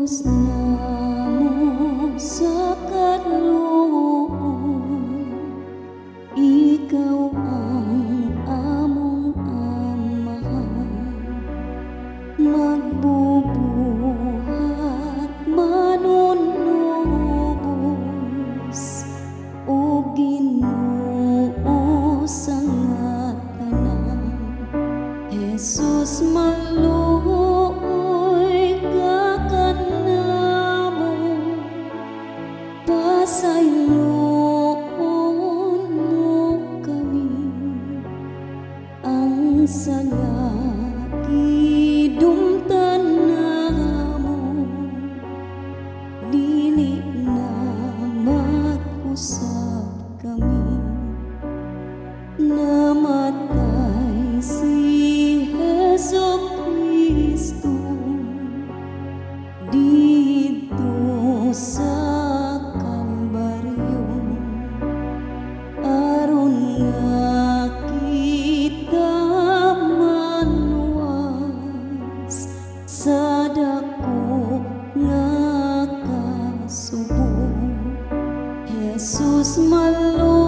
Tubos namo sa kaluoy, ikaw ang among amahan. Magbubuhat manunubos o Ginoo sa ngatanan. Jesus maluoy ka kanamo, pasayloon mo kami. Ang salaki dumtan namo, dili na mag-usab kami. Namatay si Jesucristo dito sa Kalbaryo, aron nga kita maluwas sa dako nga kasubo. Jesus malo